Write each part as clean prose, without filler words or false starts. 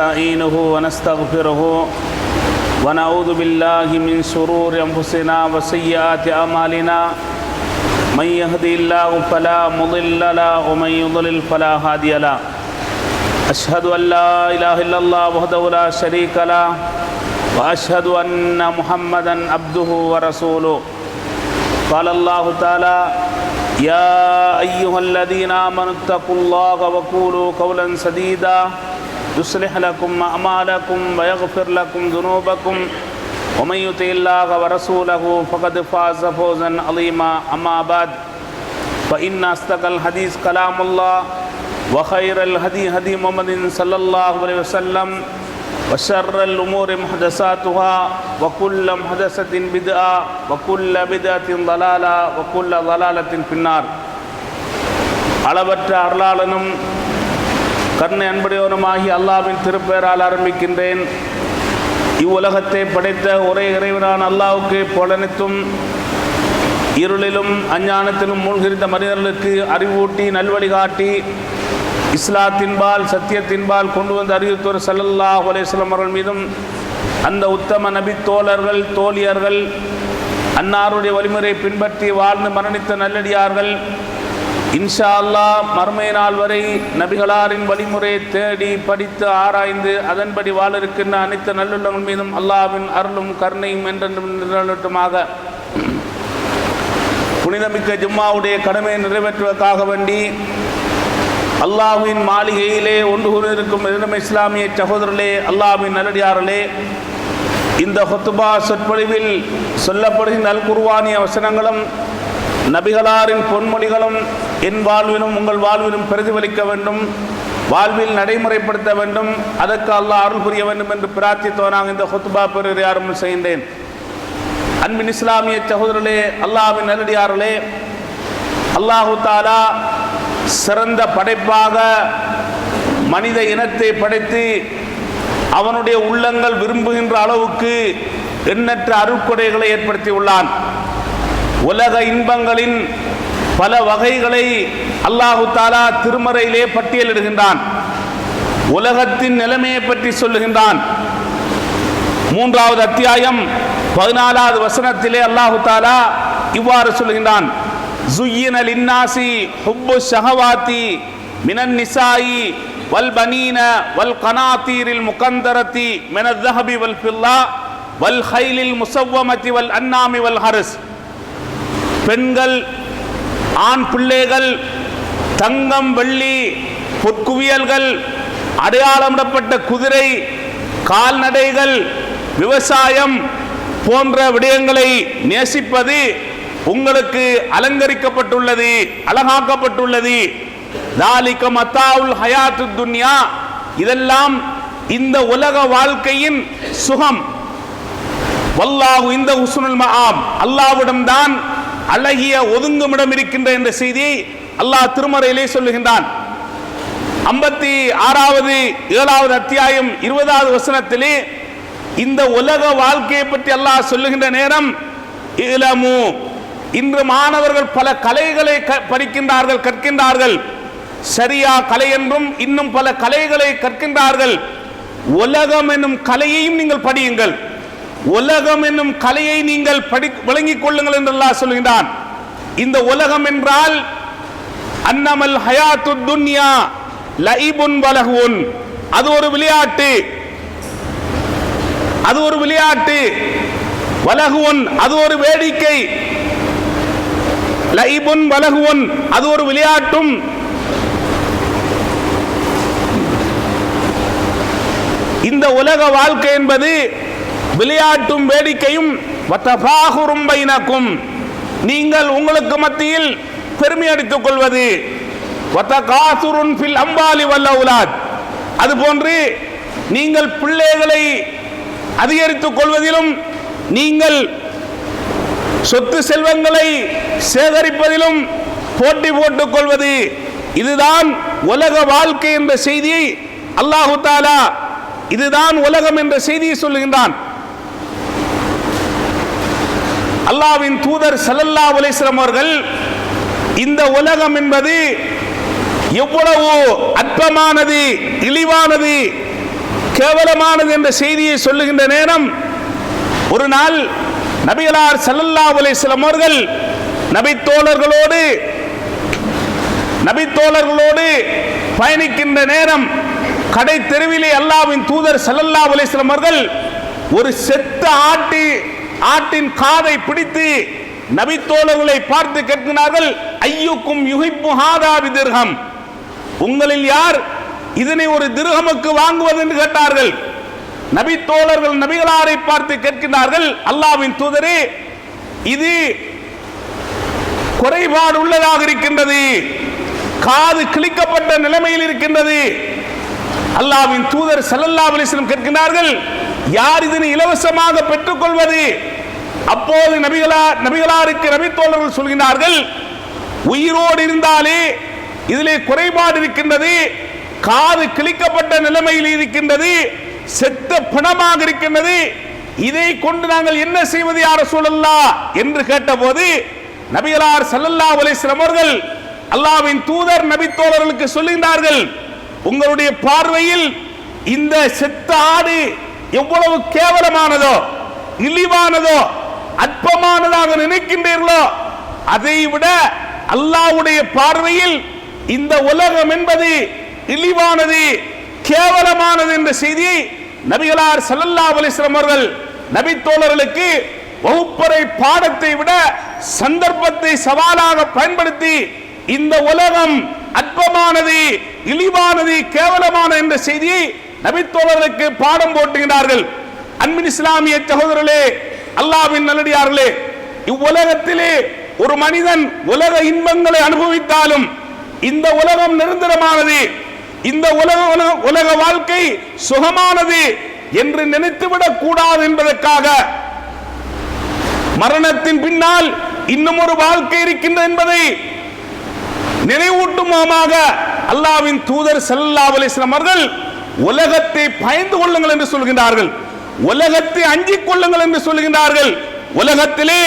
نستعينه ونستغفره ونعوذ بالله من شرور أنفسنا وسيئات أعمالنا من يهدي الله فلا مضل له ومن يضلل فلا هادي له أشهد أن لا إله إلا الله وحده لا شريك له وأشهد أن محمدا عبده ورسوله قال الله تعالى يا أيها الذين آمنوا اتقوا الله وقولوا قولا سديدا يصلح لكم أعمالكم ويغفر لكم ذنوبكم ومن يطع الله ورسوله فقد فاز فوزا عظيما أما بعد فإن أصدق الحديث كلام الله وخير الهدي هدي محمد صلى الله عليه وسلم وشر الأمور محدثاتها وكل محدثة بدعة وكل بدعة ضلالة وكل ضلالة في النار. அளவற்ற அருளாளனும் கருணை அன்புடையவனுமாகி அல்லாஹ்வின் திருப்பெயரால் ஆரம்பிக்கின்றேன். இவ்வுலகத்தை படைத்த ஒரே இறைவனான அல்லாஹ்வுக்கு புகழனைத்தும், இருளிலும் அஞ்ஞானத்திலும் மூழ்கிருந்த மனிதர்களுக்கு அறிவூட்டி நல்வழிகாட்டி இஸ்லாத்தின்பால் சத்தியத்தின்பால் கொண்டு வந்த அறிவித்தோர் ஸல்லல்லாஹு அலைஹி வஸல்லம் அவர்கள் மீதும், அந்த உத்தம நபி தோழர்கள் தோழியர்கள் அன்னாருடைய வழிமுறை பின்பற்றி வாழ்ந்து மரணித்த நல்லடியார்கள், இன்ஷா அல்லாஹ் மறுமை நாள் வரை நபிகளாரின் வழிமுறையை தேடி படித்து ஆராய்ந்து அதன்படி வாழ இருக்கின்ற அனைத்து நல்லுள்ளங்கள் மீதும் அல்லாஹ்வின் அருளும் கருணையும் என்றென்றும் நிலவட்டுமாக. புனிதமிக்க ஜும்மாவுடைய கடமையை நிறைவேற்றுவதற்காக வேண்டி அல்லாஹ்வின் மாளிகையிலே ஒன்று கூறியிருக்கும் இஸ்லாமிய சகோதரர்களே, அல்லாஹ்வின் நல்லடியார்களே, இந்த ஹுத்பா சொற்பொழிவில் சொல்லப்படுகின்ற அல் குர்ஆனிய வசனங்களும் நபிகளாரின் பொன்மொழிகளும் என் வாழ்விலும் உங்கள் வாழ்விலும் பிரதிபலிக்க வேண்டும், வாழ்வில் நடைமுறைப்படுத்த வேண்டும், அதற்கு அல்லாஹ் அருள் புரிய வேண்டும் என்று பிரார்த்தித்தவனாக இந்த ஹுத்பா பெருரை ஆரம்பம் செய்கின்றேன். அன்பின் இஸ்லாமிய சகோதரர்களே, அல்லாஹ்வின் நல்லடியார்களே, அல்லாஹு தஆலா சிறந்த படைப்பாக மனித இனத்தை படைத்து அவனுடைய உள்ளங்கள் விரும்புகின்ற அளவுக்கு எண்ணற்ற அருட்கொடைகளை ஏற்படுத்தி உள்ளான். உலக இன்பங்களின் பல வகைகளை அல்லாஹு தஆலா திருமறையிலே பட்டியலிடுகின்றான். உலகத்தின் நிலைமையை பற்றி சொல்லுகின்றான். 3வது அத்தியாயம் 14வது வசனத்திலே அல்லாஹு தஆலா இவ்வாறு சொல்லுகின்றான்: زُيِّنَ لِلنَّاسِ حُبُّ الشَّهَوَاتِ مِنَ النِّسَاءِ وَالْبَنِينَ وَالْقَنَاطِيرِ الْمُقَنطَرَةِ مِنَ الذَّهَبِ وَالْفِضَّةِ وَالْخَيْلِ الْمُسَوَّمَةِ وَالْأَنْعَامِ وَالْحَرْثِ. பெண்கள், ஆண் பிள்ளைகள், தங்கம் வெள்ளி பொற்குவியல்கள், அடையாளமிடப்பட்ட குதிரை, கால்நடைகள், விவசாயம் போன்ற விடயங்களை நேசிப்பது உங்களுக்கு அலங்கரிக்கப்பட்டுள்ளது, அழகாக்கப்பட்டுள்ளது. ذَلِكَ مَتَاعُ الْحَيَاةِ الدُّنْيَا. இதெல்லாம் இந்த உலக வாழ்க்கையின் சுகம். வல்லாஹு இந்த ஹுஸ்னுல் மஆப். அல்லாஹ்விடம் தான் அழகிய ஒதுங்குமிடம் இருக்கின்ற என்ற செய்தியை அல்லாஹ் திருமறையிலே சொல்லுகின்றான். 56வது 7வது அத்தியாயம் 20வது வசனத்திலே இந்த உலக வாழ்க்கையை பற்றி அல்லாஹ் சொல்லுகின்ற நேரம், இலமு, இன்று மாணவர்கள் பல கலைகளை படிக்கின்றார்கள், கற்கின்றார்கள். சரியா கலை என்றும் இன்னும் பல கலைகளை கற்கின்றார்கள். உலகம் என்னும் கலையையும் நீங்கள் படியுங்கள், உலகம் என்னும் கலையை நீங்கள் விளங்கிக் கொள்ளுங்கள் என்று அல்லாஹ் சொல்கின்றான். இந்த உலகம் என்றால் அன்னமல் ஹயாத்து துன்யா லைபுன் வலஹுன், அது ஒரு விளையாட்டு, அது ஒரு விளையாட்டு. வலஹுன், அது ஒரு வேடிக்கை. லைபுன் வலஹுன், அது ஒரு விளையாட்டும். இந்த உலக வாழ்க்கை என்பது விளையாட்டும் வேடிக்கையும். வதஃபாஹுரும் பைனக்கும், நீங்கள் உங்களுக்கு மத்தியில் பெருமை அடித்துக் கொள்வது. வதகாசுருன் ஃபில் அம்வாலி வல் அவுலாத், அதுபோன்று நீங்கள் பிள்ளைகளை அதிகரித்துக் கொள்வதிலும், நீங்கள் சொத்து செல்வங்களை சேகரிப்பதிலும் போட்டி போட்டுக் கொள்வது. இதுதான் உலக வாழ்க்கை என்ற செய்தியை அல்லாஹு தஆலா, இதுதான் உலகம் என்ற செய்தியை சொல்லுகின்றான். அல்லாஹ்வின் தூதர் ஸல்லல்லாஹு அலைஹி வஸல்லம் அவர்கள் இந்த உலகம் என்பது எவ்வளவு அற்பமானது, இழிவானது, கேவலமானது என்ற செய்தியை சொல்லுகின்ற நேரம், ஒரு நாள் நபிகளார் ஸல்லல்லாஹு அலைஹி வஸல்லம் அவர்கள் நபித்தோழர்களோடு பயணிக்கின்ற நேரம் கடை தெருவிலே அல்லாஹ்வின் தூதர் ஸல்லல்லாஹு அலைஹி வஸல்லம் அவர்கள் ஒரு செத்த ஆட்டின் காதை பிடித்து நபித்தோழர்களை பார்த்து கேட்கிறார்கள், ஐயுக்கும் யுஹிப்பு ஹாதா பிதிர்ஹம், உங்களில் யார் இதனை ஒரு திர்ஹமுக்கு வாங்குவது என்று கேட்டார்கள். நபித்தோழர்கள் நபிகளாரை பார்த்து கேட்கிறார்கள், அல்லாஹ்வின் தூதரே, இது குறைபாடு உள்ளதாக இருக்கின்றது, காது கிழிக்கப்பட்ட நிலைமையில் இருக்கின்றது. அல்லாஹ்வின் தூதர் ஸல்லல்லாஹு அலைஹி வஸல்லம் கேட்கிறார்கள், யார் இதனை இலவசமாக பெற்றுக் கொள்வது? அப்போது நபிகளாருக்கு நபித்தோழர்கள் சொல்கிறார்கள், உயிரோடு இருந்தாலே இதிலே குறைபாடு இருக்கின்றது, காது கிழிக்கப்பட்ட நிலைமையில் இருக்கின்றது, செத்த பிணமாக இருக்கின்றது, இதை கொண்டு நாங்கள் என்ன செய்வது யா ரசூலல்லாஹ் என்று கேட்டபோது நபிகளார் ஸல்லல்லாஹு அலைஹி வஸல்லம் அவர்கள் அல்லாஹ்வின் தூதர் நபித்தோழர்களுக்கு சொல்லுகிறார்கள், உங்களுடைய பார்வையில் இந்த செத்த ஆடு எவ்வளவு கேவலமானதோ, இழிவானதோ, அற்பமானதாக நினைக்கின்றீர்களோ, அதை விட அல்லாஹ்வுடைய பார்வையில் இந்த உலகம் என்பது இழிவானது, கேவலமானது என்ற செய்தியை நபிகளார் ஸல்லல்லாஹு அலைஹி வஸல்லம் அவர்கள் நபித்தோழர்களுக்கு வகுப்பறை பாடத்தை விட சந்தர்ப்பத்தை சவாலாக பயன்படுத்தி இந்த உலகம் அற்பமானது, இழிவானது, கேவலமான என்ற செய்தியை நபித்தோழர்களுக்கு பாடம் போட்டுகிறார்கள். அன்பின் இஸ்லாமிய சகோதரர்களே, அல்லாஹ்வின் நல்லடியார்களே, இவ்வுலகத்திலே ஒரு மனிதன் உலக இன்பங்களை அனுபவித்தாலும் இந்த உலகம் நிரந்தரமானது, இந்த உலக வாழ்க்கை சுகமானது என்று நினைத்துவிடக் கூடாது என்பதற்காக மரணத்தின் பின்னால் இன்னும் ஒரு வாழ்க்கை இருக்கின்றது என்பதை நினைவூட்டும் முகமாக அல்லாஹ்வின் தூதர் ஸல்லல்லாஹு அலைஹி வஸல்லம் அவர்கள் உலகத்தை பயந்து கொள்ளுங்கள் என்று சொல்கின்றார்கள், உலகத்தை அஞ்சிக் கொள்ளுங்கள் என்று சொல்கின்றார்கள். உலகத்திலே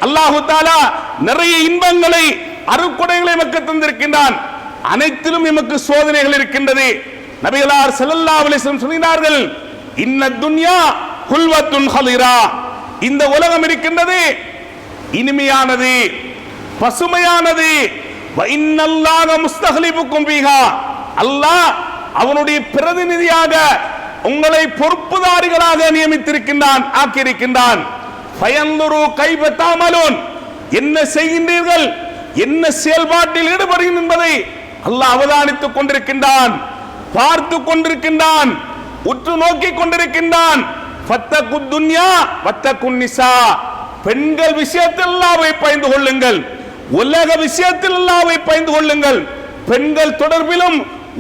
அல்லாஹு தஆலா நிறைய இன்பங்களை, அருட்கொடைகளை எமக்கு தந்திருக்கின்றான், அனைத்திலும் எமக்கு சோதனைகள் இருக்கின்றது. நபிகளார் ஸல்லல்லாஹு அலைஹி வஸல்லம் சொல்கிறார்கள், இன்ன துன்யா ஹுல்வத்துன் ஹலிரா, இந்த உலகம் இருக்கின்றது இனிமையானது, பசுமையானது. வ இன்னல்லாஹ முஸ்தஹ்லிபுக்கும் ஃபீஹா, அல்லாஹ் அவனுடைய பிரதிநிதியாக உங்களை பொறுப்புதாரிகளாக நியமித்திருக்கின்றான், ஆக்கியிருக்கின்றான். ஃபயன்துரு கைஃப தஅமலூன், என்ன செய்கின்றீர்கள், என்ன செயல்பாட்டில் ஈடுபடுகிறீர்கள் என்பதை அல்லாஹ் அவதானித்துக் கொண்டிருக்கின்றான், பார்த்து கொண்டிருக்கின்றான், உற்று நோக்கி கொண்டிருக்கின்றான். ஃபத்தகுத் துன்யா வத்தகுன் நிசா, பெண்கள் விஷயத்தில் அல்லாஹ்வை பயந்து கொள்ளுங்கள், உலக விஷயத்தில் அல்லாஹ்வை பயந்து கொள்ளுங்கள். பெண்கள் தொடர்பிலும்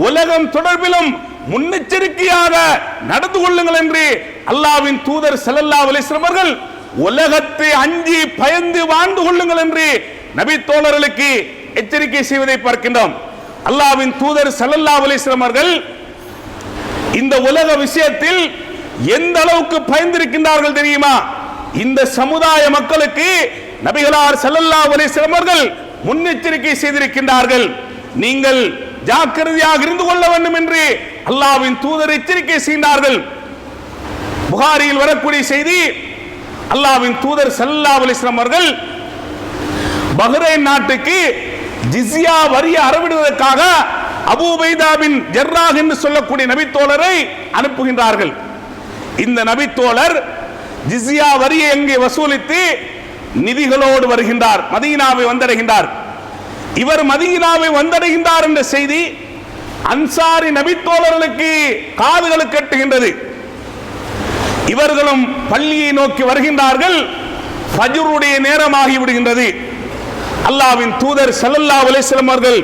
உலகம் தொடர்பிலும் முன்னெச்சரிக்கையாக நடந்து கொள்ளுங்கள் என்று அல்லாஹ்வின் தூதர் ஸல்லல்லாஹு அலைஹி வஸல்லம் அவர்கள் உலகத்தை அஞ்சி பயந்து வாழ்ந்து கொள்ளுங்கள் என்று நபி தோழர்களுக்கு எச்சரிக்கை செய்வதை பார்க்கின்றோம். அல்லாஹ்வின் தூதர் ஸல்லல்லாஹு அலைஹி வஸல்லம் அவர்கள் இந்த உலக விஷயத்தில் எந்த அளவுக்கு பயந்திருக்கின்றார்கள் தெரியுமா? இந்த சமுதாய மக்களுக்கு நபிகளார் ஸல்லல்லாஹு அலைஹி வஸல்லம் அவர்கள் முன்னெச்சரிக்கை செய்திருக்கின்றார்கள். நீங்கள் ஜாக்கிரதையாக இருந்து கொள்ள வேண்டும் என்று அல்லாஹ்வின் தூதர் எச்சரிக்கை செய்தார்கள். புகாரியில் வரக்கூடிய செய்தி, அல்லாஹ்வின் தூதர் ஸல்லல்லாஹு அலைஹி வஸல்லம் அவர்கள் பஹ்ரைன் நாட்டுக்கு ஜிஸ்யா வரியை அறவிடுவதற்காக அபூ உபைதா பின் ஜர்ராஹ் என்று சொல்லக்கூடிய நபித்தோழரை அனுப்புகின்றார்கள். இந்த நபித்தோழர் ஜிஸ்யா வரியை எங்கே வசூலித்து நிதிகளோடு வருகின்றார், மதீனாவை வந்தடைகின்றார். இவர் மதீனாவை வந்தடைகின்றார் என்ற செய்தி அன்சாரி நபித்தோழர்களுக்கு காதுகளுக்கு எட்டுகின்றது. இவர்களும் பள்ளியை நோக்கி வருகின்றார்கள். ஃபஜ்ருடைய நேரமாகி விடுகின்றது. அல்லாஹ்வின் தூதர் ஸல்லல்லாஹு அலைஹி வஸல்லம் அவர்கள்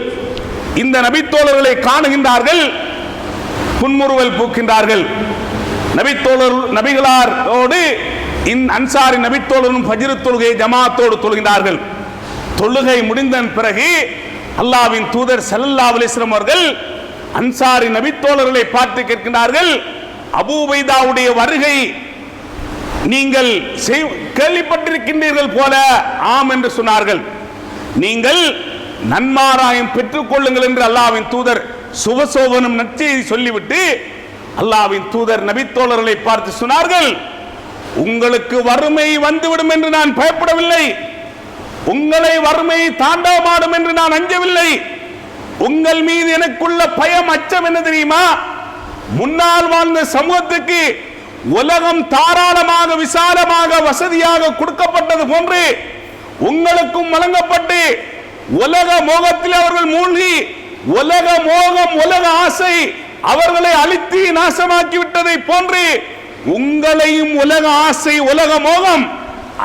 இந்த நபித்தோழர்களை காணுகின்றார்கள், புன்முறுவல் பூக்கின்றார்கள். நபிகளாரோடு அன்சாரி நபித்தோழரும் ஃபஜ்ர் தொழுகை ஜமாத்தோடு தொழுகின்றார்கள். தொழுகை முடிந்த பிறகு அல்லாஹ்வின் தூதர் ஸல்லல்லாஹு அலைஹி வஸல்லம் அவர்கள் அன்சாரி நபித்தோழர்களை பார்த்து கேட்கின்றார்கள், அபூ உபைதாவுடைய வருகை நீங்கள் கேள்விப்பட்டிருக்கின்றீர்கள் போல. ஆம் என்று சொன்னார்கள். நீங்கள் நன்மாராயம் பெற்றுக் கொள்ளுங்கள் என்று அல்லாஹ்வின் தூதர் சுபசோபனம் நற்செய்தி சொல்லிவிட்டு அல்லாஹ்வின் தூதர் நபித்தோழர்களை பார்த்து சொன்னார்கள், உங்களுக்கு வறுமை வந்துவிடும் என்று நான் பயப்படவில்லை, உங்களை வறுமை தாண்டவமாடும் என்று நான் அஞ்சவில்லை. உங்கள் மீது எனக்குள்ள பயம், அச்சம் என்ன தெரியுமா? முன்னால் வாழ்ந்த சமூகத்துக்கு உலகம் தாராளமாக விசாலமாக வசதியாக கொடுக்கப்பட்டது போன்று உங்களுக்கும் வழங்கப்பட்டு உலக மோகத்தில் அவர்கள் மூழ்கி உலக மோகம் உலக ஆசை அவர்களை அழித்து நாசமாக்கி விட்டதை போன்று உங்களையும் உலக ஆசை உலக மோகம்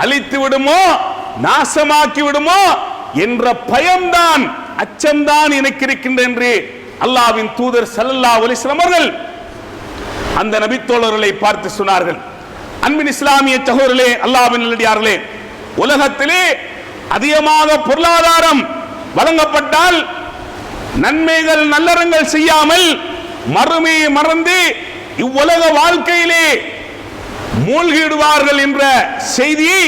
அழித்து விடுமோ நாசமாக்கி விடுமோ என்ற பயம்தான் அச்சம்தான் எனக்கு இருக்கின்றது என்று அல்லாஹ்வின் தூதர் ஸல்லல்லாஹு அலைஹி வஸல்லம் அவர்கள் அந்த நபித்தோழர்களை பார்த்து சொன்னார்கள். அன்பின் இஸ்லாமிய சகோதரர்களே, அல்லாஹ்வின் நல்லடியார்களே, உலகத்திலே அதிகமாக பொருளாதாரம் வழங்கப்பட்டால் நன்மைகள் நல்லறங்கள் செய்யாமல் மறுமையை மறந்து இவ்வுலக வாழ்க்கையிலே மூழ்கிடுவார்கள் என்ற செய்தியை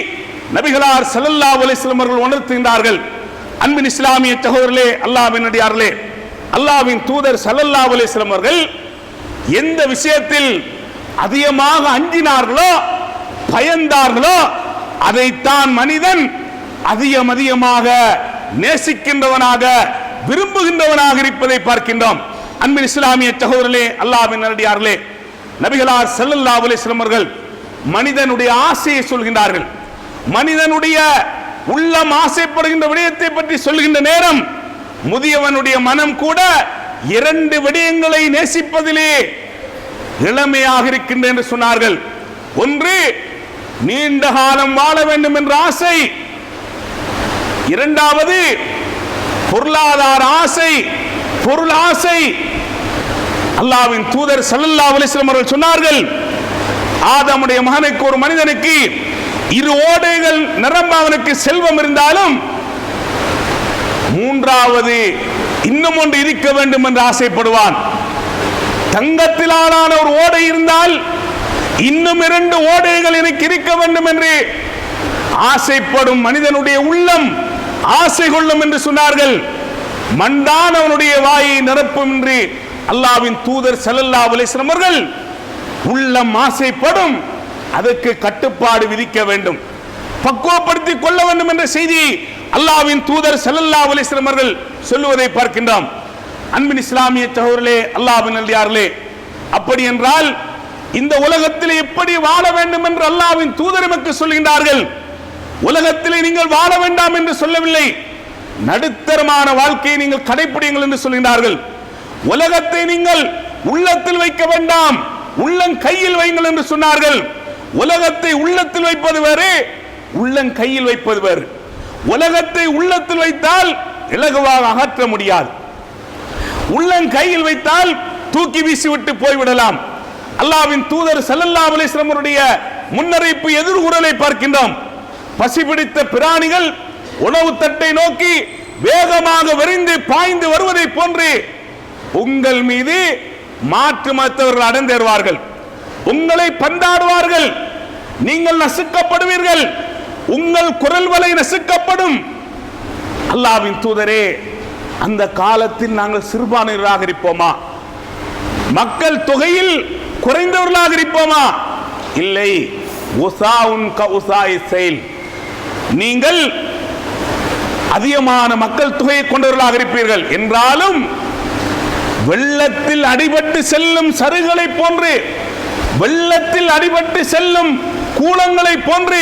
நபிகளார் ஸல்லல்லாஹு அலைஹி வஸல்லம் அவர்கள் உணர்த்துகின்றார்கள். அன்பின் இஸ்லாமிய சகோதரர்களே, அல்லாஹ்வின் நல்லடியார்களே, அல்லாஹ்வின் தூதர் ஸல்லல்லாஹு அலைஹி வஸல்லம் அவர்கள் எந்த விஷயத்தில் அதிகமாக அஞ்சினார்களோ பயந்தார்களோ அதைத்தான் மனிதன் அதிகமாக நேசிக்கின்றவனாக விரும்புகின்றவனாக இருப்பதை பார்க்கின்றோம். அன்பின் இஸ்லாமிய சகோதரர்களே, அல்லாஹ்வின் நல்லடியார்களே, நபிகளார் ஸல்லல்லாஹு அலைஹி வஸல்லம் அவர்கள் மனிதனுடைய ஆசையை சொல்கின்றார்கள். மனிதனுடைய உள்ளம் ஆசைப்படுகின்ற விடயத்தை பற்றி சொல்கின்ற நேரம் முதியவனுடைய மனம் கூட இரண்டு விடயங்களை நேசிப்பதிலே இளமையாக இருக்கின்ற என்று சொன்னார்கள். ஒன்று, நீண்ட காலம் வாழ வேண்டும் என்ற ஆசை. இரண்டாவது, பொருளாதார ஆசை, பொருள் ஆசை. அல்லாஹ்வின் தூதர் ஸல்லல்லாஹு அலைஹி வஸல்லம் அவர்கள் சொன்னார்கள், ஆதமுடைய மகனுக்கு ஒரு மனிதனுக்கு இரு ஓடைகள் நிரம்ப அவனுக்கு செல்வம் இருந்தாலும் மூன்றாவது இன்னும் ஒன்று இருக்க வேண்டும் என்று ஆசைப்படுவான். தங்கத்திலான ஒரு ஓடை இருந்தால் இன்னும் இரண்டு ஓடைகள் எனக்கு இருக்க வேண்டும் என்று ஆசைப்படும் மனிதனுடைய உள்ளம் ஆசை கொள்ளும் என்று சொன்னார்கள். மண்டான் அவனுடைய வாயை நிரப்பும் என்று அல்லாஹ்வின் தூதர் ஸல்லல்லாஹு அலைஹி வஸல்லம் அவர்கள் உள்ளம் ஆசைப்படும், அதற்கு கட்டுப்பாடு விதிக்க வேண்டும், பக்குவப்படுத்திக் கொள்ள வேண்டும் என்ற செய்தி அல்லாஹ்வின் தூதர் ஸல்லல்லாஹு அலைஹி வஸல்லம் அவர்கள் சொல்லுவதை பார்க்கின்றோம். அன்பின் இஸ்லாமிய சகோதரர்களே, அல்லாஹ்வின் நல்லடியார்களே, அப்படி என்றால் இந்த உலகத்தில் எப்படி வாழ வேண்டும் என்று அல்லாஹ்வின் தூதர் நமக்கு சொல்கின்றார்கள். உலகத்திலே நீங்கள் வாழ வேண்டாம் என்று சொல்லவில்லை, நடுத்தரமான வாழ்க்கையை நீங்கள் கடைபிடிங்கள் என்று சொல்கின்றார்கள். உலகத்தை நீங்கள் உள்ளத்தில் வைக்க வேண்டாம், உள்ளம் கையில் வைங்கள் என்று சொன்னார்கள். உலகத்தை உள்ளத்தில் வைப்பது வேறு, உள்ளம் கையில் வைப்பது வேறு. உலகத்தை உள்ளத்தில் வைத்தால் இலகுவாக அகற்ற முடியாது, உள்ளம் கையில் வைத்தால் தூக்கி வீசிவிட்டு போய்விடலாம். அல்லாஹ்வின் தூதர் ஸல்லல்லாஹு அலைஹி வஸல்லம் அவருடைய முன்னறிவிப்பு எதிர்குரலை பார்க்கின்றோம். பசிபிடித்த பிராணிகள் உணவு தட்டை நோக்கி வேகமாக விரைந்து பாய்ந்து வருவதை போன்று உங்கள் மீது மாற்று மதத்தவர்கள் அடர்ந்தேறுவார்கள், உங்களை பந்தாடுவார்கள், நீங்கள் நசுக்கப்படுவீர்கள், உங்கள் குரல் வலை நசுக்கப்படும். அல்லாஹ்வின் தூதரே, அந்த காலத்தில் நாங்கள் சிறுபான்மையினராக இருப்போமா? மக்கள் தொகையில் குறைந்தவர்களாக இருப்போமா? இல்லை. நீங்கள் அதிகமான மக்கள் தொகையை கொண்டவர்களாக இருப்பீர்கள் என்றாலும் வெள்ளத்தில் அடிபட்டு செல்லும் சருகளை போன்று, வெள்ளத்தில் அடிபட்டு செல்லும் கூலங்களை போன்று,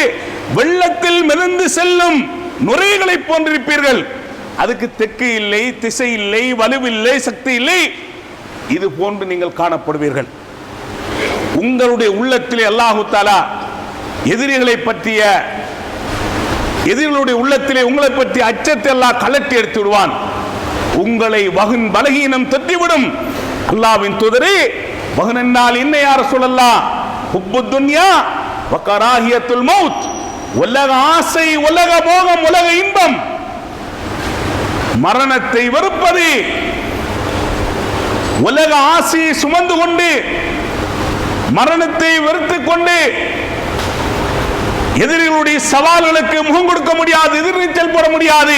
வெள்ளத்தில் மிதந்து செல்லும் நுரைகளை போன்றிருப்பீர்கள். அதுக்கு தெற்கு இல்லை, திசை இல்லை, வலுவில்லை, சக்தி இல்லை. இது போன்று நீங்கள் காணப்படுவீர்கள். உங்களுடைய உள்ளத்திலே அல்லாஹு தஆலா எதிரிகளை பற்றிய, எதிரிகளுடைய உள்ளத்திலே உங்களை பற்றி அச்சத்தை அல்லாஹ் கலட்டி எடுத்து விடுவான். உங்களை வகுன் பலகீனம் தட்டிவிடும். அல்லாஹ்வின் தூதரே, வகுன் என்றால் என்ன யா ரசூலல்லாஹ்? ஹுப்புத் துன்யா வ கராஹியத்துல் மௌத். உலக ஆசை, உலக மோகம், உலக இன்பம், மரணத்தை வெறுப்பது. உலக ஆசையை சுமந்து கொண்டு மரணத்தை வெறுத்துக் கொண்டு எதிரிகளுடைய சவால்களுக்கு முகம் கொடுக்க முடியாது, எதிர்நீச்சல் போட முடியாது.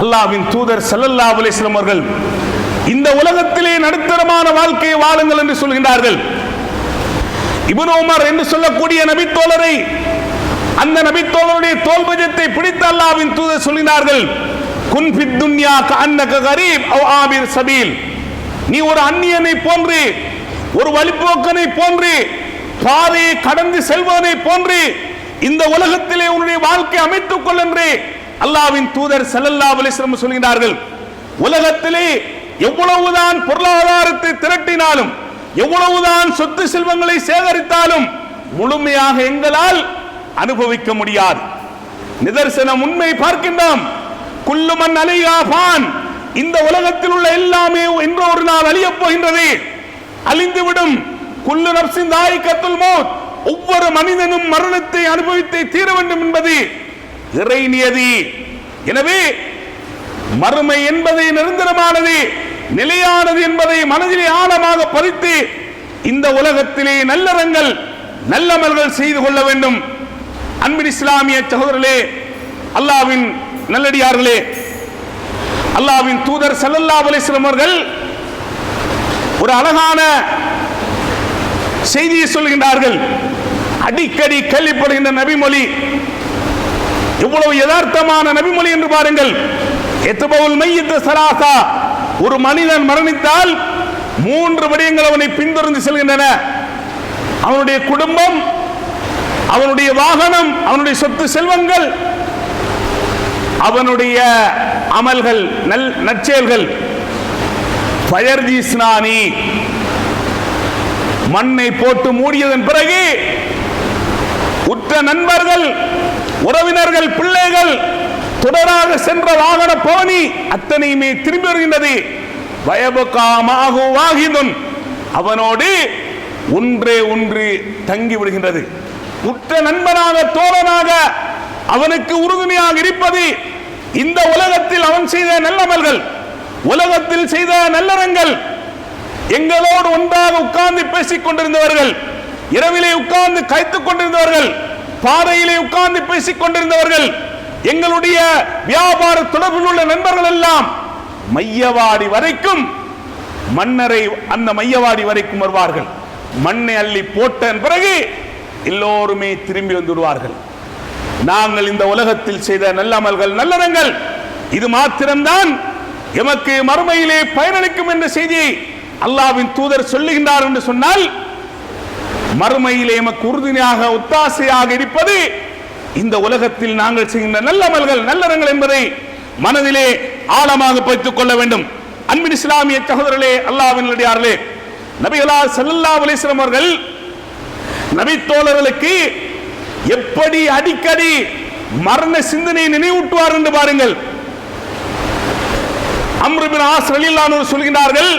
அல்லாஹ்வின் தூதர் ஸல்லல்லாஹு அலைஹி வஸல்லம் அவர்கள் இந்த உலகத்திலே நடுத்தரமான வாழ்க்கையை வாழுங்கள் என்று சொல்கின்றார்கள். இப்னு உமர் என்று சொல்லக்கூடிய நபித்தோழரை, அந்த நபித்தோழருடைய தோள்பஜத்தை பிடித்த அல்லாஹ்வின் தூதர் சொல்கிறார்கள், குன் ஃபித் துன்யா கஅன்னக கரீப் அவ் ஆபிர் சபீல், நீ ஒரு அந்நியனை போன்று, ஒரு வழிப்போக்கனை போன்று, பாதையை கடந்து செல்வதனை போன்று இந்த உலகத்திலே உன்னுடைய வாழ்க்கை அமைத்துக் கொள் என்று அல்லாஹ்வின் தூதர் ஸல்லல்லாஹு அலைஹி வஸல்லம் சொல்கிறார்கள். உலகத்திலே எவ்வளவுதான் பொருளாதாரத்தை திரட்டினாலும், எவ்வளவுதான் சொத்து செல்வங்களை சேகரித்தாலும் முழுமையாக எங்களால் அனுபவிக்க முடியாது. நிதர்சனம் உண்மை பார்க்கின்றோம். குல்லு மன் அலைஹா ஃபான், இந்த உலகத்தில் உள்ள எல்லாமே இன்று ஒரு நாள் அழியப் போகின்றது, அழிந்துவிடும். குல்லு நஃப்ஸின் தாயிகத்துல் மௌத், ஒவ்வொரு மனிதனும் மரணத்தை அனுபவித்தே தீர வேண்டும் என்பது இறை நியதி. எனவே மறுமை என்பதை நிரந்தரமானது, நிலையானது என்பதை மனதிலே ஆழமாக பதித்து இந்த உலகத்திலே நல்லறங்கள் நல்லமல்கள் செய்து கொள்ள வேண்டும். அன்பின் இஸ்லாமிய சகோதரர்களே, அல்லாஹ்வின் நல்லடியார்களே, அல்லாஹ்வின் தூதர் ஸல்லல்லாஹு அலைஹி வஸல்லம் அவர்கள் ஒரு அழகான செய்தியை சொல்கின்றார்கள். அடிக்கடி கேள்விப்படுகின்ற நபிமொழி, எவ்வளவு யதார்த்தமான நபிமொழி என்று பாருங்கள். எத்பவுல் மையித் ஸலாஸா, ஒரு மனிதன் மரணித்தால் 3 விடயங்கள் அவனை பின்தொடர்ந்து செல்கின்றன. அவனுடைய குடும்பம், அவனுடைய வாகனம், அவனுடைய சொத்து செல்வங்கள், அவனுடைய அமல்கள், நற்செயல்கள். ஃபயர்ஜிஸ்னானி, மண்ணை போட்டு மூடியதன் பிறகு உற்ற நண்பர்கள், உறவினர்கள், பிள்ளைகள், தொடராக சென்ற வாகன பவனி அத்தனையுமே திரும்பி வருகின்றது. வயபகாமாகு வாஹிதுன், அவனோடு ஒன்றே ஒன்று தங்கி விடுகின்றது. உற்ற நண்பனாக, தோழனாக, அவனுக்கு உறுதுணையாக இருப்பது இந்த உலகத்தில் அவன் செய்த நல்லமல்கள், உலகத்தில் செய்த நல்லறங்கள். எங்களோடு ஒன்றாக உட்கார்ந்து பேசிக் கொண்டிருந்தவர்கள், இரவிலே உட்கார்ந்து கைத்துக் கொண்டிருந்தவர்கள், பாதையிலே உட்கார்ந்து பேசிக் கொண்டிருந்தவர்கள், எங்களுடைய வியாபார தொடர்பில் உள்ள நண்பர்கள் எல்லாம் மையவாடி வரைக்கும், மன்னரை அந்த மையவாடி வரைக்கும் வருவார்கள். மண்ணை அள்ளி போட்ட பிறகு எல்லோருமே திரும்பி வந்துடுவார்கள். நாங்கள் இந்த உலகத்தில் செய்த நல்லமல்கள், நல்லறங்கள், இது மாத்திரம்தான் எமக்கு மறுமையிலே பயனளிக்கும் என்ற செய்தியை அல்லாஹ்வின் தூதர் சொல்லுகின்றார் என்று சொன்னால், மறுமையிலே எமக்கு உறுதுணையாக, ஒத்தாசையாக இருப்பது இந்த உலகத்தில் நாங்கள் செய்கின்ற நல்லமல்கள், நல்லறங்கள் என்பதை மனதிலே ஆழமாக பதித்துக் கொள்ள வேண்டும். அன்பின் இஸ்லாமிய சகோதரர்களே, அல்லாஹ்வின் நல்லடியார்களே, நபிகளார் ஸல்லல்லாஹு அலைஹி வஸல்லம் அவர்கள் நபி தோழர்களுக்கு எப்படி அடிக்கடி மரண சிந்தனையை நினைவூட்டுவார் என்று பாருங்கள். அம்ர் இப்னு ஆஸ் ரலியல்லாஹு அன்ஹு சொல்கிறார்கள்,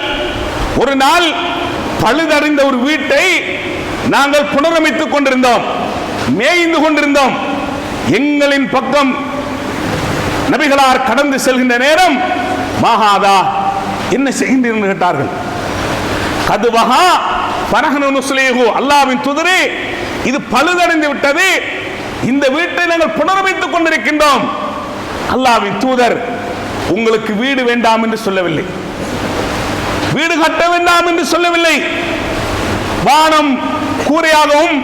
ஒரு நாள் பழுதடைந்த ஒரு வீட்டை நாங்கள் புனரமைத்துக் கொண்டிருந்தோம், மேய்ந்து கொண்டிருந்தோம். எங்களின் பக்கம் நபிகளார் கடந்து செல்கின்ற நேரம், மகாதா, என்ன செய்கின்றீர்கள் கேட்டார்கள். கதுவஹா ஃபனஹனு நுஸ்லிஹு, அல்லாஹ்வின் தூதரே, இது பழுதடைந்து விட்டது, இந்த வீட்டை நாங்கள் புனரமைத்துக் கொண்டிருக்கின்றோம். அல்லாஹ்வின் தூதர், உங்களுக்கு வீடு வேண்டாம் என்று சொல்லவில்லை, வீடு கட்ட வேண்டாம் என்று சொல்லவில்லை, வானம் கூரையாகவும்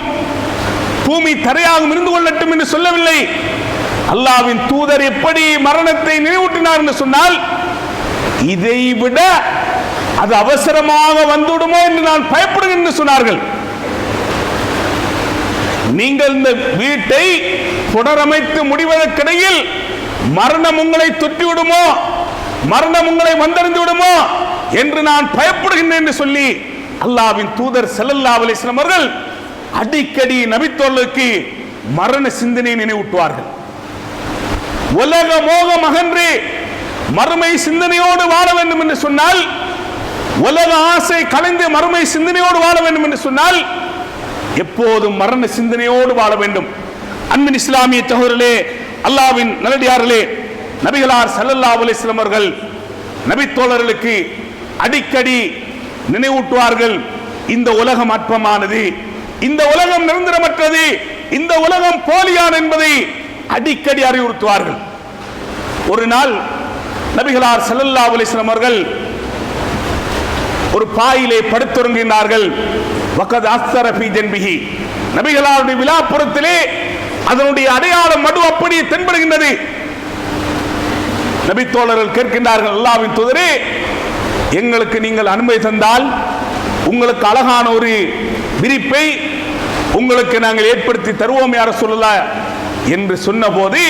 பூமி தரையாகவும் இருந்து கொள்ளட்டும் என்று சொல்லவில்லை. அல்லாஹ்வின் தூதர் எப்படி மரணத்தை நினைவூட்டினார் என்று சொன்னால், இதை விட அது அவசரமாக வந்துவிடுமோ என்று நான் பயப்படுகிறேன் என்று சொன்னார்கள். நீங்கள் இந்த வீட்டை புனரமைத்து முடிவதற்கிடையில் மரணம் உங்களை தொட்டிவிடுமோ, மரணம் உங்களை வந்தடைந்து விடுமோ என்று நான் பயப்படுகின்றேன் என்று சொல்லி அல்லாஹ்வின் தூதர் ஸல்லல்லாஹு அலைஹி வஸல்லம் அவர்கள் அடிக்கடி நபித்தோழருக்கு மரண சிந்தனை நினைவூட்டுவார்கள். உலக மோகம் அகன்று மறுமை சிந்தனையோடு வாழ வேண்டும் என்று சொன்னால், உலக ஆசை கலைந்து மறுமை சிந்தனையோடு வாழ வேண்டும் என்று சொன்னால், எப்போதும் மரண சிந்தனையோடு வாழ வேண்டும். அன்பின் இஸ்லாமிய சகோதரர்களே, அல்லாஹ்வின் நல்லடியார்களே, நபிகளார் ஸல்லல்லாஹு அலைஹி வஸல்லம் அவர்கள் நபித்தோழர்களுக்கு அடிக்கடி நினைவூட்டுவார்கள், இந்த உலகம் அற்பமானது, இந்த உலகம் நிரந்தரமற்றது, இந்த உலகம் போலியான என்பதை அடிக்கடி அறிவுறுத்துவார்கள். ஒரு நாள் நபிகளார் ஸல்லல்லாஹு அலைஹி வஸல்லம் அவர்கள் ஒரு பாயிலே படுத்துறங்கினார்கள். வகத் அஸ்ஸர ஃபீ ஜன்பிஹி, நபிகளாருடைய விலாப்புறத்திலே அதனுடைய அடையாளம் மடு அப்படியே தென்படுகின்றது. நபி தோழர்கள் கேட்கின்றார்கள், அல்லாஹ்வின் தூதரே, எங்களுக்கு நீங்கள் அனுமதி தந்தால் உங்களுக்கு அழகான ஒரு விரிப்பை உங்களுக்கு நாங்கள் ஏற்படுத்தி தருவோம் யா ரசூலுல்லாஹ் என்று சொன்னபோது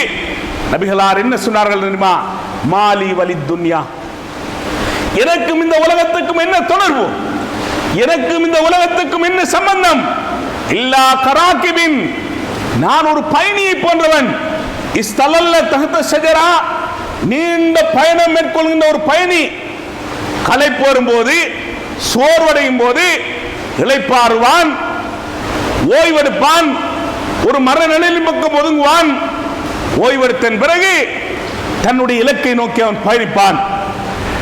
நபிகளார் என்ன சொன்னார்கள் தெரியுமா? மாலி வலித் துன்யா, எனக்கும் இந்த உலகத்துக்கும் என்ன தொடர்பு, எனக்கும் இந்த உலகத்துக்கும் என்ன சம்பந்தம்? இல்லா கராகிபின், நான் ஒரு பயணியை போன்றவன். இஸ்தலல்ல தஹத ஷஜரா, நீண்ட பயணம் மேற்கொள்கின்ற ஒரு பயணி. களைப்பு வரும்போது, சோர்வடையும் போது இளைப்பாறுவான், ஓய்வெடுப்பான், ஒரு மர நிலையில் பக்கம் ஒதுங்குவான். ஓய்வெடுத்த பிறகு தன்னுடைய இலக்கை நோக்கி அவன் பயணிப்பான்.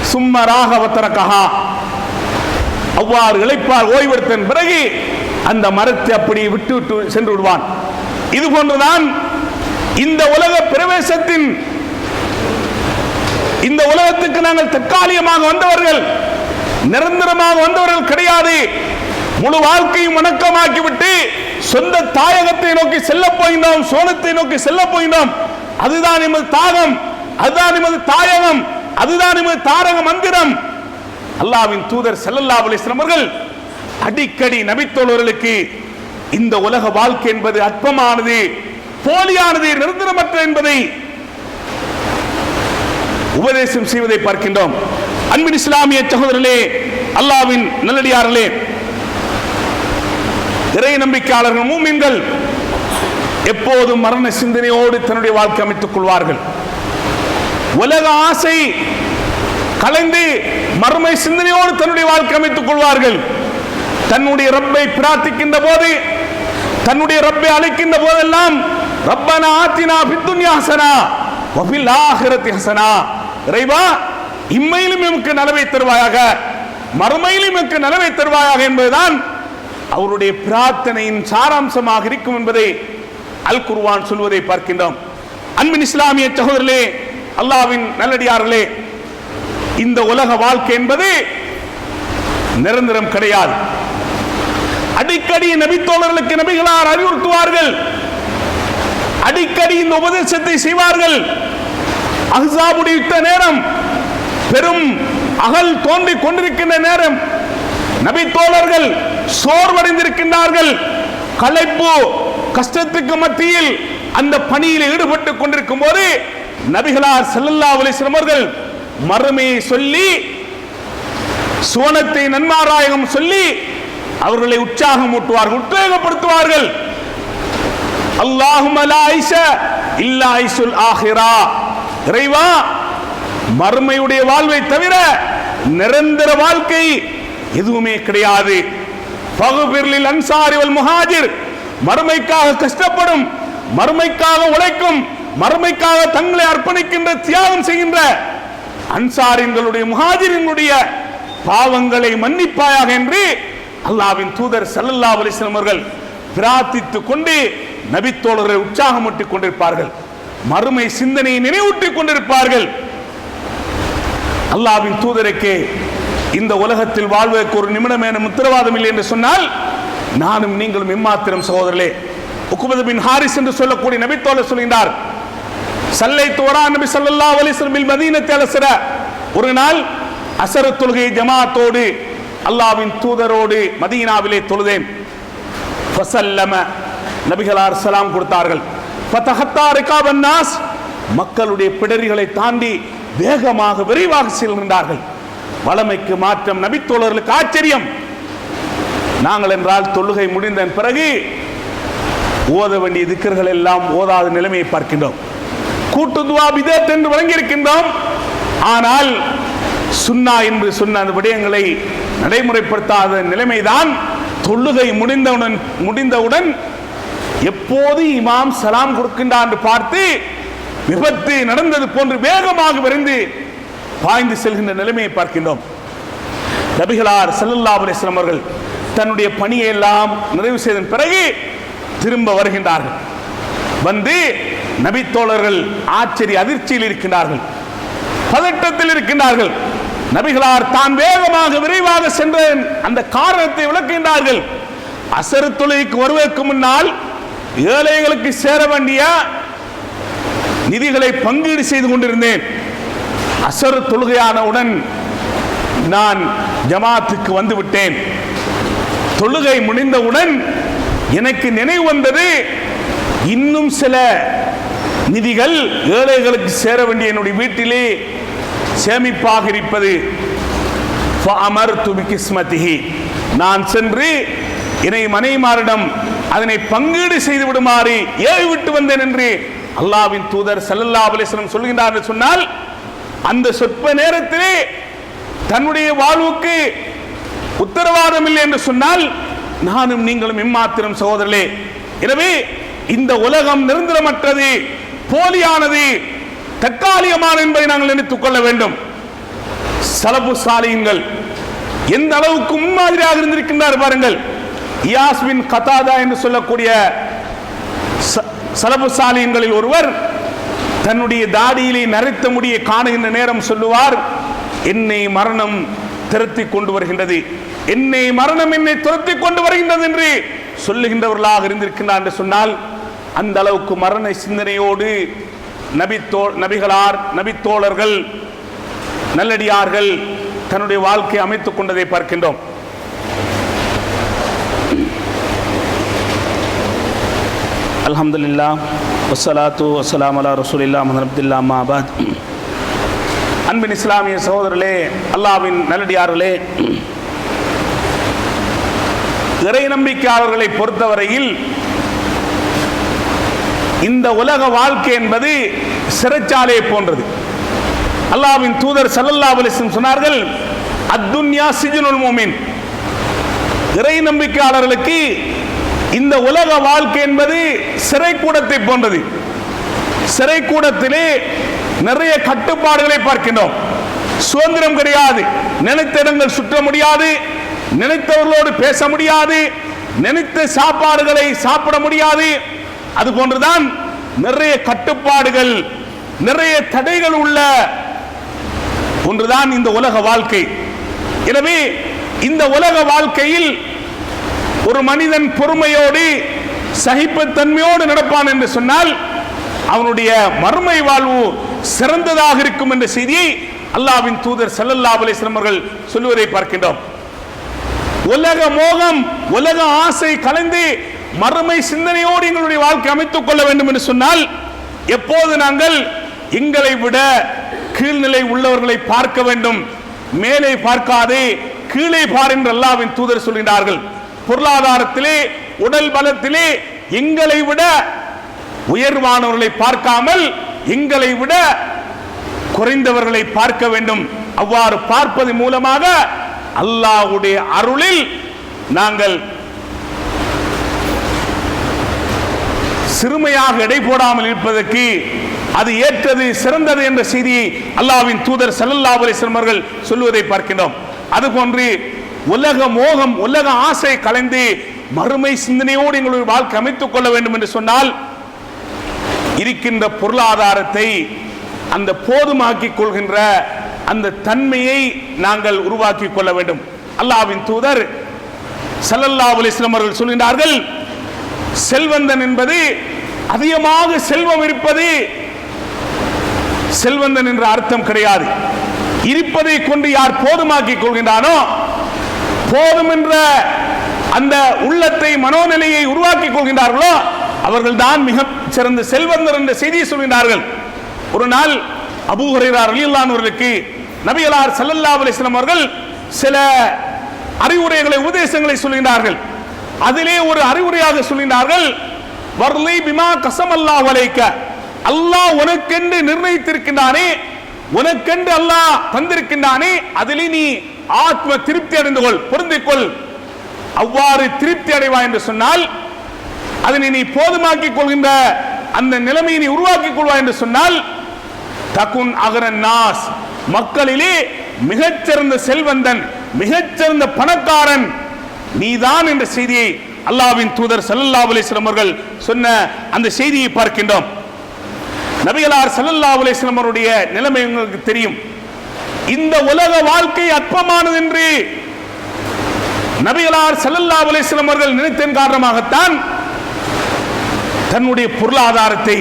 சும்மராக வத்தரகஹா, அவ்வாறு இளைப்பார் ஓய்வெடுத்த பிறகு அந்த மரத்தை அப்படி விட்டு விட்டு சென்று விடுவான். இது போன்றுதான் இந்த உலக பிரவேசத்தின், இந்த உலகத்துக்கு நாங்கள் தற்காலிகமாக வந்தவர்கள், நிரந்தரமாக வந்தவர்கள் கிடையாது. முழு வாழ்க்கையும் வணக்கமாக்கிவிட்டு சொந்த தாயகத்தை நோக்கி செல்ல போகின்றோம், சோனத்தை நோக்கி செல்ல போகின்றோம். அதுதான் எமது தாகம், அதுதான் எமது தாயகம், அதுதான் எமது தாரக மந்திரம். அல்லாஹ்வின் தூதர் ஸல்லல்லாஹு அலைஹி வஸல்லம் அவர்கள் அடிக்கடி நபித்தோழர்களுக்கு இந்த உலக வாழ்க்கை என்பது அற்பமானது, போலியானது, நிரந்தரமற்ற என்பதை உபதேசம் செய்வதை பார்க்கின்றோம். அன்பின் இஸ்லாமிய சகோதரர்களே, அல்லாஹ்வின் நல்லடியார்களே, இறை நம்பிக்கையாளர்கள் மூமின்கள் எப்போதும் மரண சிந்தனையோடு தன்னுடைய வாழ்க்கை அமைத்துக் கொள்வார்கள். உலக ஆசை கலைந்து மறுமை சிந்தனையோடு தன்னுடைய வாழ்க்கை அமைத்துக் கொள்வார்கள். தன்னுடைய ரப்பை பிரார்த்திக்கின்ற போது, தன்னுடைய ரப்பை அழைக்கின்ற போதெல்லாம் ரப்பனா ஆத்தினா ஃபித் துன்யா ஹஸனா வ ஃபில் ஆখিরাতি ஹஸனா, இறைவா இம்மையிலும் எமக்கு நலவை தருவாயாக, மறுமையிலும் எமக்கு நலவை தருவாயாக என்பதுதான் அவருடைய பிரார்த்தனையின் சாராம்சமாக இருக்கும் என்பதை அல் குர்ஆன் சொல்வதை பார்க்கின்றோம். அன்பின் இஸ்லாமிய சகோதரர்களே, அல்லாஹ்வின் நல்லடியார்களே, இந்த உலக வாழ்க்கை என்பது நிரந்தரம் கிடையாது. அடிக்கடி நபித்தோழர்களுக்கு நபிகளார் அறிவுறுத்துவார்கள், அடிக்கடி இந்த உபதேசத்தை செய்வார்கள். அஹ்ஸாபுடைய யுத்த நேரம், பெரும் அகல் தோன்றிக் கொண்டிருக்கின்ற நேரம், நபித்தோழர்கள் சோர்வடைந்திருக்கின்றார்கள். களைப்பு கஷ்டத்துக்கு மத்தியில் அந்த பணியில் ஈடுபட்டுக் கொண்டிருக்கும் போது நபிகளார் ஸல்லல்லாஹு அலைஹி வஸல்லம் அவர்கள் மறுமையை சொல்லி, சுவனத்தை நன்மாராயகம் சொல்லி அவர்களை உற்சாகம் ஊட்டுவார்கள், உத்வேகப்படுத்துவார்கள். அல்லாஹும்ம லா ஐஸ இல்லா ஐஸுல் ஆখিরা, இறைவா மறுமையுடைய வாழ்வை தவிர நிரந்தர வாழ்க்கை எதுவுமே கிடையாது. ஃபக்ஃபிர் லில் அன்சாரி வல் முஹாஜிர், மறுமைக்காக கஷ்டப்படும், மறுமைக்காக உழைக்கும், மறுமைக்காக தங்களை அர்ப்பணிக்கின்ற, தியாகம் செய்கின்ற அன்சாரின்களுடைய, முஹாஜிரின்களுடைய பாவங்களை மன்னிப்பாயாக என்று அல்லாஹ்வின் தூதர் ஸல்லல்லாஹு அலைஹி வஸல்லம் அவர்கள் பிரார்த்தித்துக் கொண்டு நபித்தோழர்களை உற்சாகமூட்டிக் கொண்டிருப்பார்கள், மறுமை சிந்தனையை நினைவூட்டிக் கொண்டிருப்பார்கள். அல்லாஹ்வின் தூதருக்கு இந்த உலகத்தில் வாழ்வதற்கு ஒரு நிமிடமேனும் உத்தரவாதம் இல்லை என்று சொன்னால் நானும் நீங்களும் எம்மாத்திரம் சகோதரர்களே. உக்பத் பின் ஹாரிஸ் என்று சொல்லக்கூடிய நபித்தோழர் சொல்கின்றார், சல்லைத்து வரா நபி ஸல்லல்லாஹு அலைஹி வஸல்லம் பில் மதீனத்தி அல்-அஸ்ர, ஒரு நாள் அஸ்ர் தொழுகை ஜமாத்தோடு அல்லாஹ்வின் தூதரோடு மதீனாவிலே தொழுதேன். ஃபஸல்லம, நபிகளார் சலாம் கொடுத்தார்கள். ஃபதஹத்தா ரிகாபன் நாஸ், மக்களுடைய பிடரிகளை தாண்டி வேகமாக விரைவாக செல்கின்றார்கள். வளமைக்கு மாற்றம். நபித்தோழர்களுக்கு ஆச்சரியம். நாங்கள் என்றால் தொழுகை முடிந்த பிறகு ஓத வேண்டிய திக்ர்கள் எல்லாம் ஓதாத நிலைமையை பார்க்கின்றோம். கூட்டு துஆ பிதத் என்று வழங்கியிருக்கின்றோம். ஆனால் சுன்னா என்று சொன்ன அந்த விடயங்களை நடைமுறைப்படுத்தாத நிலைமைதான். தொழுகை முடிந்தவுடன் எப்போது இமாம் சலாம் கொடுக்கின்றார் என்று பார்த்து விபத்து நடந்தது போன்று வேகமாக விரைந்து பாய்ந்து செல்கின்ற நிலைமையை பார்க்கின்றோம். நபிகளார் ஸல்லல்லாஹு அலைஹி வஸல்லம் அவர்கள் தன்னுடைய பணியை எல்லாம் நிறைவு செய்த பிறகு திரும்ப வருகின்றார்கள். வந்து நபித்தோழர்கள் ஆச்சரிய அதிர்ச்சியில் இருக்கின்றார்கள், பதட்டத்தில் இருக்கின்றார்கள். நபிகளார் தான் வேகமாக விரைவாக சென்ற அந்த காரணத்தை விளக்குகின்றார்கள். அசர் தொழுகைக்கு வருவதற்கு முன்னால் ஏழைகளுக்கு சேர வேண்டிய நிதிகளை பங்கீடு செய்து கொண்டிருந்தேன். அசர் தொழுகையானவுடன் நான் ஜமாத்துக்கு வந்து விட்டேன். தொழுகை முடிந்தவுடன் எனக்கு நினைவு வந்தது, இன்னும் சில நிதிகள் ஏழைகளுக்கு சேர வேண்டிய என்னுடைய வீட்டிலே சேமிப்பாக இருப்பது. நான் சென்று என்னை மனைவிமாரிடம் அதனை பங்கீடு செய்து விடுமாறு ஏவி விட்டு வந்தேன் என்று அல்லாஹ்வின் தூதர் ஸல்லல்லாஹு அலைஹி வஸல்லம் சொல்கின்றார் என்று சொன்னால், அந்த சொற்ப நேரத்திலே தன்னுடைய வாழ்வுக்கு உத்தரவாதம் இல்லை என்று சொன்னால் நானும் நீங்களும் எம்மாத்திரம் சகோதரர்களே. எனவே இந்த உலகம் நிரந்தரமற்றது, போலியானது, தற்காலிகமான என்பதை நாங்கள் நினைத்துக் கொள்ள வேண்டும். சலபு சாலிஹீன்கள் எந்த அளவுக்கு முன்மாதிரியாக இருந்திருக்கின்றார் பாருங்கள். இயாஸ் பின் கதாதா என்று சொல்லக்கூடிய சலபு சாலிஹீன்களில் ஒருவர் தன்னுடைய தாடியிலே நரைத்த முடியை காணுகின்ற நேரம் சொல்லுவார், என்னை மரணம் திரட்டி கொண்டு வருகின்றது, என்னை மரணம் என்னை துரத்தி கொண்டு வருகின்றது என்று சொல்லுகின்றவர்களாக இருந்திருக்கின்றார் என்று சொன்னால், அந்த அளவுக்கு மரண சிந்தனையோடு நபிகளார், நபித்தோழர்கள், நல்லடியார்கள் தன்னுடைய வாழ்க்கையை அமைத்துக் கொண்டதை பார்க்கின்றோம். அல்ஹம்துலில்லாஹ் வஸ்ஸலாத்து வஸ்ஸலாமு அலா ரசூலில்லாஹ் முஹம்மது அப்துல்லாஹ் அம்மா பஅத். அன்பின் இஸ்லாமிய சகோதரர்களே, அல்லாஹ்வின் நல்லடியார்களே, இறை நம்பிக்கையாளர்களை பொறுத்தவரையில் இந்த உலக வாழ்க்கை என்பது சிறைச்சாலை போன்றது. அல்லாஹ்வின் தூதர் ஸல்லல்லாஹு அலைஹி வஸல்லம் சொன்னார்கள், அத்துன்யா சிஜ்னுல் முஃமின். இறை நம்பிக்கையாளர்களுக்கு இந்த உலக வாழ்க்கை என்பது சிறைக்கூடத்தை போன்றது. சிறைக்கூடத்திலே நிறைய கட்டுப்பாடுகளை பார்க்கின்றோம். சுதந்திரம் கிடையாது, நினைத்த இடங்கள் சுற்ற முடியாது, நினைத்தவர்களோடு பேச முடியாது, நினைத்த சாப்பாடுகளை சாப்பிட முடியாது. அது போன்றுதான் நிறைய கட்டுப்பாடுகள், நிறைய தடைகள் உள்ள ஒன்றுதான் இந்த உலக வாழ்க்கை. எனவே இந்த உலக வாழ்க்கையில் ஒரு மனிதன் பொறுமையோடு சகிப்புத்தன்மையோடு நடப்பான் என்று சொன்னால் அவனுடைய மறுமை வாழ்வு சிறந்ததாக இருக்கும் என்ற செய்தியை அல்லாஹ்வின் தூதர் ஸல்லல்லாஹு அலைஹி வஸல்லம் அவர்கள் சொல்லுவதை பார்க்கின்றோம். உலக மோகம், உலக ஆசை கலந்து மறுமை சிந்தனையோடு எங்களுடைய வாழ்க்கை அமைத்துக் கொள்ள வேண்டும் என்று சொன்னால், எப்போது நாங்கள் எங்களை விட கீழ்நிலை உள்ளவர்களை பார்க்க வேண்டும், மேலே பார்க்காதே கீழே பார் என்று அல்லாஹ்வின் தூதர் சொல்கிறார்கள். பொருளாதாரத்திலே, உடல் பலத்திலே எங்களை விட உயர்வானவர்களை பார்க்காமல் எங்களை விட குறைந்தவர்களை பார்க்க வேண்டும். அவ்வாறு பார்ப்பது மூலமாக அல்லாஹ்வுடைய அருளில் நாங்கள் சிறுமையாக எடை போடாமல் இருப்பதற்கு அது ஏற்றது, சிறந்தது என்ற செய்தியை அல்லாஹ்வின் தூதர் ஸல்லல்லாஹு அலைஹி வஸல்லம் அவர்கள் சொல்லுவதை பார்க்கின்றோம். அதுபோன்று உலக மோகம், உலக ஆசை கலந்து மறுமை சிந்தனையோடு எங்களுடைய வாழ்க்கை அமைத்துக் கொள்ள வேண்டும் என்று சொன்னால், இருக்கின்ற பொருளாதாரத்தை அந்த போதுமாக்கிக் கொள்கின்ற அந்த தன்மையை நாங்கள் உருவாக்கி கொள்ள வேண்டும். அல்லாஹ்வின் தூதர் ஸல்லல்லாஹு அலைஹி வஸல்லம் அவர்கள் சொல்கிறார்கள், செல்வந்தன் என்பது அதிகமாக செல்வம் இருப்பது செல்வந்தன் என்ற அர்த்தம் கிடையாது. இருப்பதை கொண்டு யார் போதுமாக்கிக் கொள்கின்றானோ, போதும் என்ற அந்த உள்ளத்தை, மனோநிலையை உருவாக்கிக் கொள்கின்றார்களோ அவர்கள் தான் மிக சிறந்த செல்வந்தர் என்ற செய்தியை சொல்கின்றார்கள். ஒரு நாள் அபூ ஹுரைரா ரலியல்லாஹு அன்ஹு அவர்களுக்கு நபிகளார் ஸல்லல்லாஹு அலைஹி வஸல்லம் அவர்கள் சில அறிவுரைகளை, உபதேசங்களை சொல்கின்றார்கள். அதிலே ஒரு அறிவுரையாக சொல்கின்றார்கள், வர்லி பிமா கஸமல்லாஹு அலைக. அல்லாஹ் உனக்கென்று நிர்ணயித்திருக்கின்றானே, உனக்கென்று அல்லாஹ் தந்திருக்கின்றானே, அதிலே நீ ஆத்ம திருப்தி அடைந்து கொள், பொருந்திக் கொள். அவ்வாறு திருப்தி அடைவாய் என்று சொன்னால், அதனை நீ போதுமாக்கிக் கொள்கின்ற அந்த நிலைமையை நீ உருவாக்கிக் கொள்வாய் என்று சொன்னால், தகுன் அகரன் நாஸ், மக்களிலே மிகச்சிறந்த செல்வந்தன், மிகச்சிறந்த பணக்காரன் நீதான் என்ற செய்தியை அல்லாஹ்வின் தூதர் ஸல்லல்லாஹு அலைஹி வஸல்லம் அவர்கள் சொன்ன அந்த செய்தியை பார்க்கின்றோம். நபிகளார் ஸல்லல்லாஹு அலைஹி வஸல்லம் அவருடைய நிலைமை உங்களுக்கு தெரியும். இந்த உலக வாழ்க்கை அற்பமானது என்று நபிகளார் ஸல்லல்லாஹு அலைஹி வஸல்லம் அவர்கள் நினைத்ததன் காரணமாகத்தான் தன்னுடைய பொருளாதாரத்தை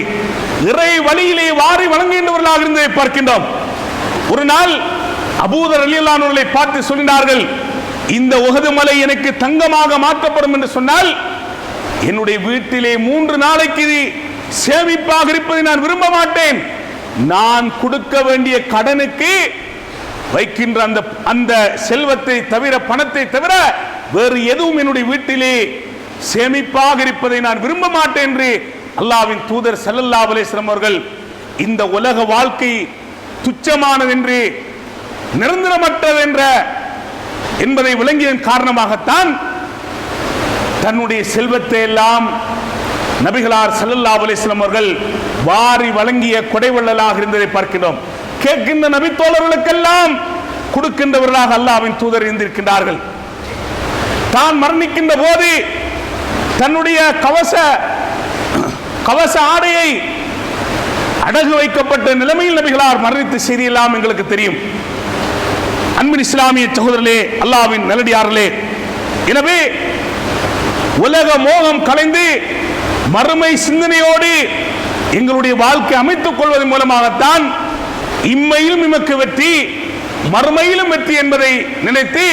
இறை வழியிலே வாரி வழங்குகின்றவர்களாக இருந்ததை பார்க்கின்றோம். ஒரு நாள் அபூதர் ரலியல்லாஹு அன்ஹு அவர்களை பார்த்து சொல்கிறார்கள், இந்த உஹது மலை எனக்கு தங்கமாக மாற்றப்படும் என்று சொன்னால் என்னுடைய வீட்டிலே 3 நாளைக்கு சேமிப்பாக இருப்பதை நான் விரும்ப மாட்டேன். நான் கொடுக்க வேண்டிய கடனுக்கு வைக்கின்ற அந்த செல்வத்தை தவிர, பணத்தை தவிர வேறு எதுவும் என்னுடைய வீட்டிலே சேமிப்பாக இருப்பதை நான் விரும்ப மாட்டேன் என்று அல்லாஹ்வின் தூதர் ஸல்லல்லாஹு அலைஹி வஸல்லம் அவர்கள் இந்த உலக வாழ்க்கை துச்சமானது என்று, நிரந்தரமற்றது என்பதை விளங்கியதன் காரணமாகத்தான் தன்னுடைய செல்வத்தை எல்லாம் நபிகளார் ஸல்லல்லாஹு அலைஹி வஸல்லம் அவர்கள் வாரி வழங்கிய கொடைவள்ளலாக இருந்ததை பார்க்கிறோம். கேட்கின்ற நபி தோழர்களுக்கெல்லாம் கொடுக்கின்றவர்களாக அல்லாஹ்வின் தூதர் இருந்திருக்கின்றார்கள். தான் மரணிக்கின்ற போது தன்னுடைய கவச ஆடையை அடகு வைக்கப்பட்ட நிலைமையில் நபிகளார் மரணித்த செய்தியெல்லாம் எங்களுக்கு தெரியும். அன்பின் இஸ்லாமிய சகோதரர்களே, அல்லாஹ்வின் நல்லடியார்களே, எனவே உலக மோகம் கலைந்து மறுமை சிந்தனையோடு எங்களுடைய வாழ்க்கை அமைத்துக் கொள்வதன் மூலமாகத்தான் இம்மையிலும் நமக்கு வெற்றி, மறுமையிலும் வெற்றி என்பதை நினைத்து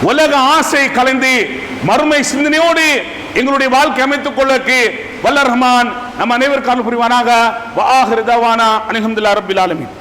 உலக ஆசை கலைந்து மறுமை சிந்தனையோடு எங்களுடைய வாழ்க்கை அமைத்துக் கொள்வதற்கு வல்ல ரஹ்மான் நம் அனைவருக்கும் அருள் புரிவானாக. வ ஆகிரு தஅவானா அல்ஹம்துலில்லாஹி ரப்பில் ஆலமீன்.